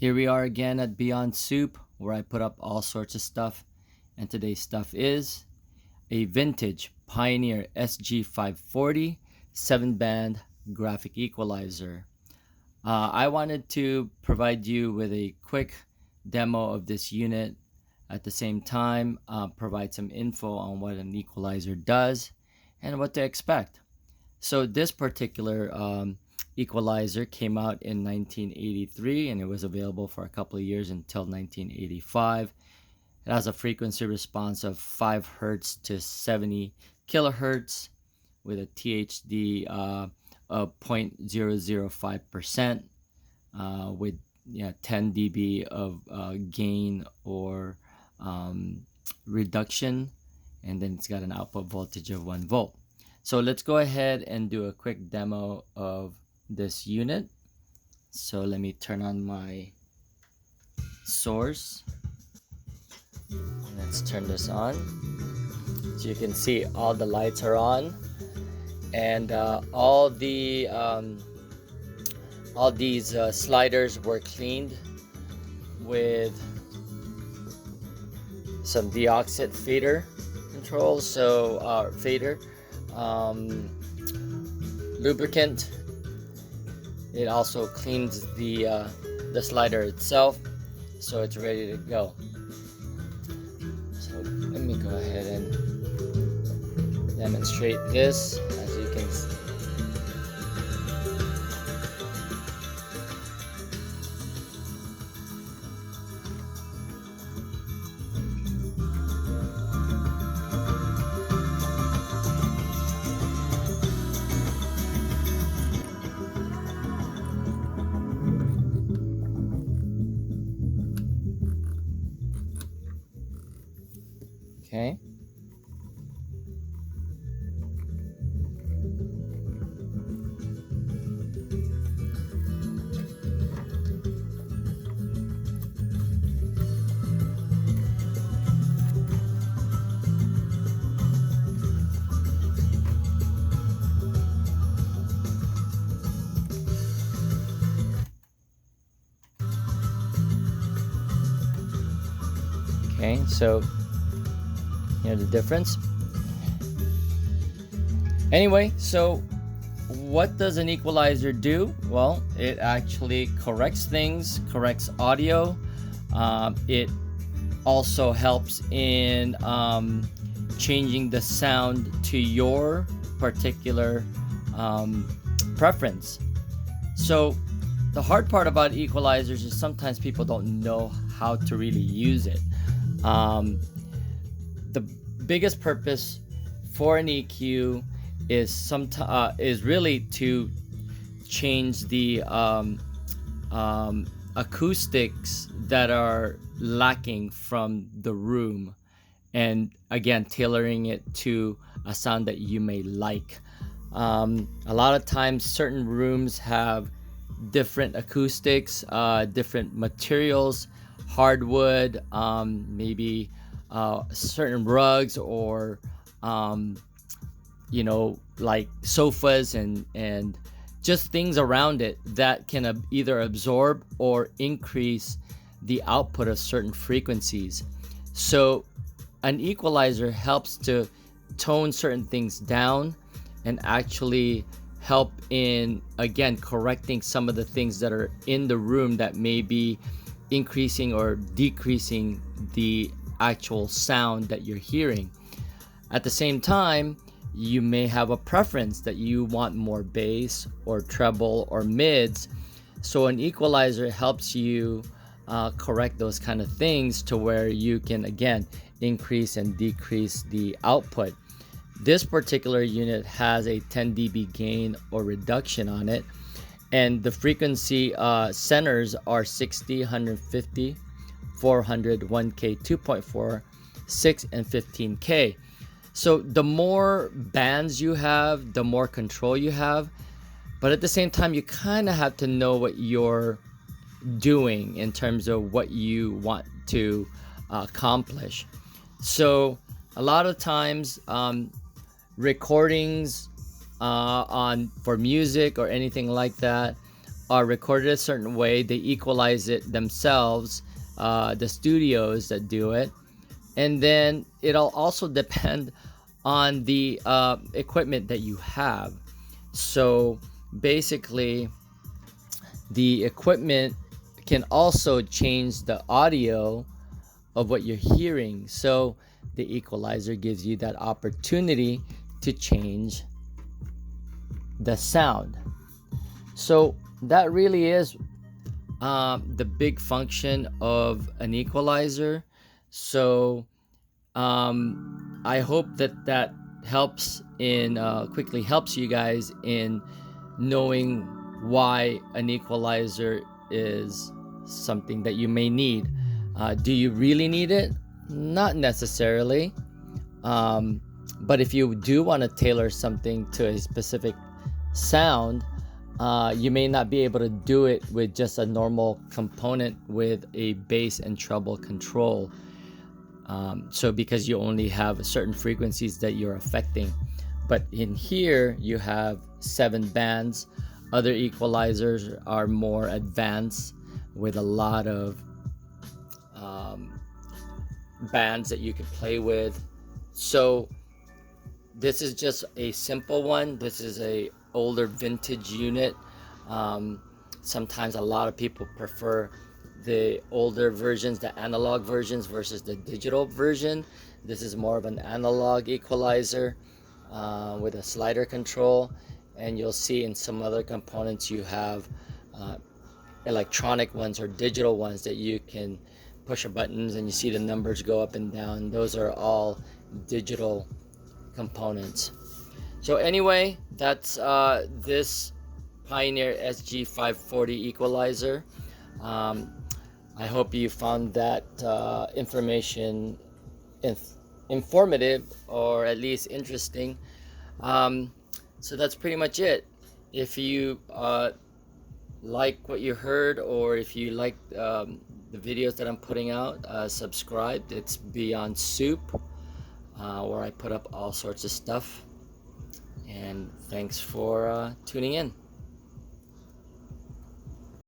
Here we are again at Beyond Soup, where I put up all sorts of stuff. And today's stuff is a vintage Pioneer SG-540 7-band Graphic Equalizer. I wanted to provide you with a quick demo of this unit. At the same time, provide some info on what an equalizer does and what to expect. So this particular equalizer came out in 1983 and it was available for a couple of years until 1985. It has a frequency response of 5 hertz to 70 kilohertz with a THD of 0.005% with 10 dB of gain or reduction, and then it's got an output voltage of 1 volt. So let's go ahead and do a quick demo of this unit. So let me turn on my source. Let's turn this on. So you can see all the lights are on, and all these sliders were cleaned with some deoxit fader control, so fader lubricant. It also cleans the slider itself, so it's ready to go. So let me go ahead and demonstrate this. As you can see, okay. Okay, so the difference. Anyway, so what does an equalizer do? Well, it actually corrects things, corrects audio. It also helps in changing the sound to your particular preference. So the hard part about equalizers is sometimes people don't know how to really use it. The biggest purpose for an EQ is really to change the acoustics that are lacking from the room, and again tailoring it to a sound that you may like. A lot of times certain rooms have different acoustics, different materials, hardwood, maybe certain rugs, or like sofas and just things around it that can either absorb or increase the output of certain frequencies. So an equalizer helps to tone certain things down and actually help in, again, correcting some of the things that are in the room that may be increasing or decreasing the actual sound that you're hearing. At the same time, you may have a preference that you want more bass or treble or mids, so an equalizer helps you correct those kind of things to where you can again increase and decrease the output. This particular unit has a 10 dB gain or reduction on it, and the frequency centers are 60, 150, 400, 1K, 2.4, 6, and 15K. So the more bands you have, the more control you have, but at the same time you kind of have to know what you're doing in terms of what you want to accomplish. So a lot of times recordings for music or anything like that, are recorded a certain way. They equalize it themselves, the studios that do it. And then it'll also depend on the equipment that you have. So basically, the equipment can also change the audio of what you're hearing. So the equalizer gives you that opportunity to change the sound. So that really is the big function of an equalizer. So I hope that that helps in quickly helps you guys in knowing why an equalizer is something that you may need. Do you really need it? Not necessarily. But if you do want to tailor something to a specific sound, you may not be able to do it with just a normal component with a bass and treble control. So because you only have certain frequencies that you're affecting. But in here you have 7 bands. Other equalizers are more advanced with a lot of bands that you can play with. So this is just a simple one. This is a older vintage unit. Sometimes a lot of people prefer the older versions, the analog versions versus the digital version. This is more of an analog equalizer with a slider control, and you'll see in some other components you have electronic ones or digital ones that you can push buttons and you see the numbers go up and down. Those are all digital components. So anyway, that's this Pioneer SG-540 equalizer. I hope you found that information informative or at least interesting. So that's pretty much it. If you like what you heard, or if you like the videos that I'm putting out, subscribe. It's Beyond Soup, where I put up all sorts of stuff. And thanks for tuning in.